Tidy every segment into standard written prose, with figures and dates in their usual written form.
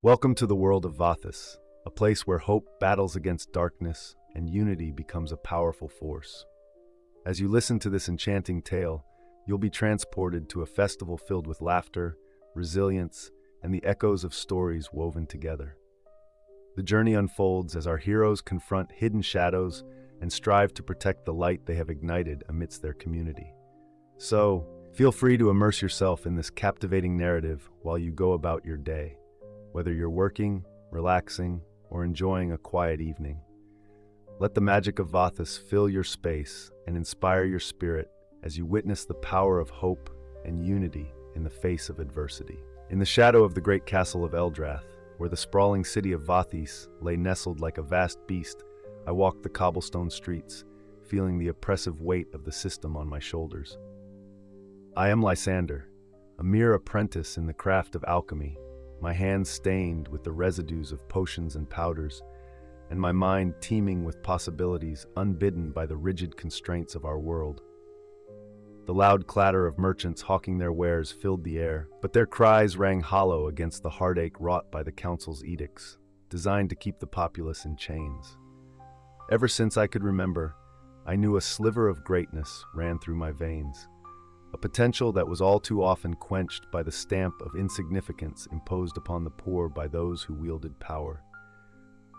Welcome to the world of Vathis, a place where hope battles against darkness and unity becomes a powerful force. As you listen to this enchanting tale, you'll be transported to a festival filled with laughter, resilience, and the echoes of stories woven together. The journey unfolds as our heroes confront hidden shadows and strive to protect the light they have ignited amidst their community. So, feel free to immerse yourself in this captivating narrative while you go about your day, whether you're working, relaxing, or enjoying a quiet evening. Let the magic of Vathis fill your space and inspire your spirit as you witness the power of hope and unity in the face of adversity. In the shadow of the great castle of Eldrath, where the sprawling city of Vathis lay nestled like a vast beast, I walked the cobblestone streets, feeling the oppressive weight of the system on my shoulders. I am Lysander, a mere apprentice in the craft of alchemy, my hands stained with the residues of potions and powders, and my mind teeming with possibilities unbidden by the rigid constraints of our world. The loud clatter of merchants hawking their wares filled the air, but their cries rang hollow against the heartache wrought by the council's edicts, designed to keep the populace in chains. Ever since I could remember, I knew a sliver of greatness ran through my veins, a potential that was all too often quenched by the stamp of insignificance imposed upon the poor by those who wielded power.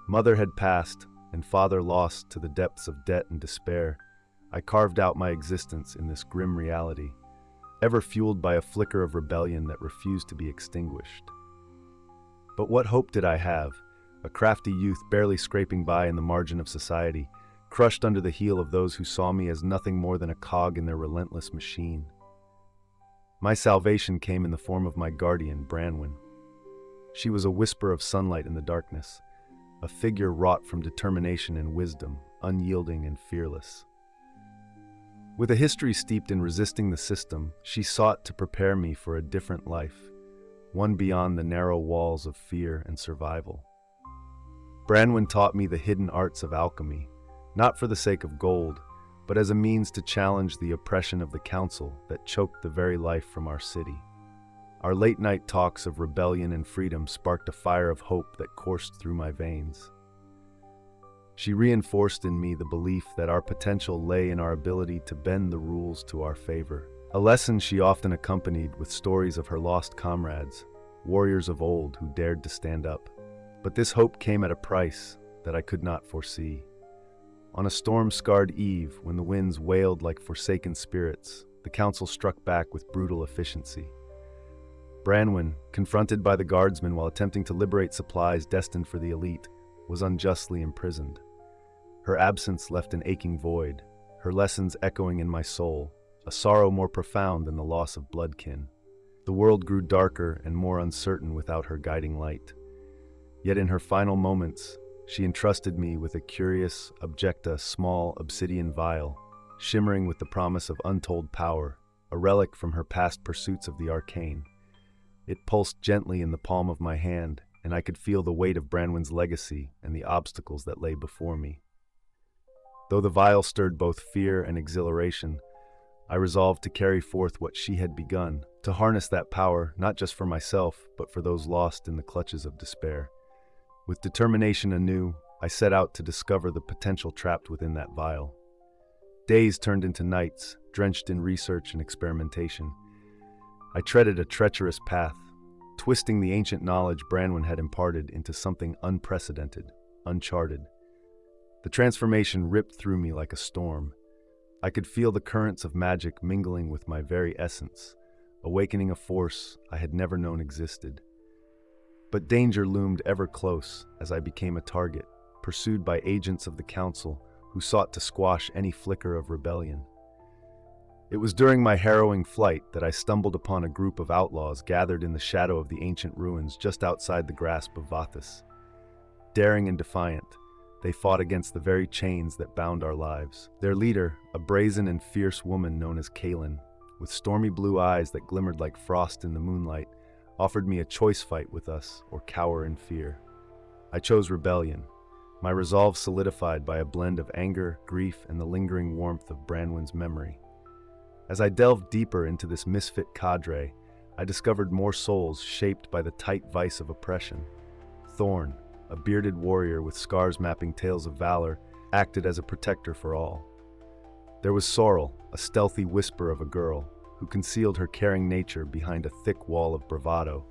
Mother had passed, and father lost to the depths of debt and despair. I carved out my existence in this grim reality, ever fueled by a flicker of rebellion that refused to be extinguished. But what hope did I have, a crafty youth barely scraping by in the margin of society, crushed under the heel of those who saw me as nothing more than a cog in their relentless machine? My salvation came in the form of my guardian, Branwen. She was a whisper of sunlight in the darkness, a figure wrought from determination and wisdom, unyielding and fearless. With a history steeped in resisting the system, she sought to prepare me for a different life, one beyond the narrow walls of fear and survival. Branwen taught me the hidden arts of alchemy, not for the sake of gold, but as a means to challenge the oppression of the council that choked the very life from our city. Our late-night talks of rebellion and freedom sparked a fire of hope that coursed through my veins. She reinforced in me the belief that our potential lay in our ability to bend the rules to our favor, a lesson she often accompanied with stories of her lost comrades, warriors of old who dared to stand up. But this hope came at a price that I could not foresee. On a storm-scarred eve, when the winds wailed like forsaken spirits, the council struck back with brutal efficiency. Branwen, confronted by the guardsmen while attempting to liberate supplies destined for the elite, was unjustly imprisoned. Her absence left an aching void, her lessons echoing in my soul, a sorrow more profound than the loss of bloodkin. The world grew darker and more uncertain without her guiding light. Yet in her final moments, she entrusted me with a curious objecta, small obsidian vial, shimmering with the promise of untold power, a relic from her past pursuits of the arcane. It pulsed gently in the palm of my hand, and I could feel the weight of Branwen's legacy and the obstacles that lay before me. Though the vial stirred both fear and exhilaration, I resolved to carry forth what she had begun, to harness that power not just for myself, but for those lost in the clutches of despair. With determination anew, I set out to discover the potential trapped within that vial. Days turned into nights, drenched in research and experimentation. I treaded a treacherous path, twisting the ancient knowledge Branwen had imparted into something unprecedented, uncharted. The transformation ripped through me like a storm. I could feel the currents of magic mingling with my very essence, awakening a force I had never known existed. But danger loomed ever close as I became a target, pursued by agents of the council who sought to squash any flicker of rebellion. It was during my harrowing flight that I stumbled upon a group of outlaws gathered in the shadow of the ancient ruins just outside the grasp of Vathis. Daring and defiant, they fought against the very chains that bound our lives. Their leader, a brazen and fierce woman known as Kaelin, with stormy blue eyes that glimmered like frost in the moonlight, offered me a choice fight with us or cower in fear. I chose rebellion, my resolve solidified by a blend of anger, grief, and the lingering warmth of Branwen's memory. As I delved deeper into this misfit cadre, I discovered more souls shaped by the tight vice of oppression, Thorn, a bearded warrior with scars mapping tales of valor, acted as a protector for all. There was Sorrel, a stealthy whisper of a girl, who concealed her caring nature behind a thick wall of bravado.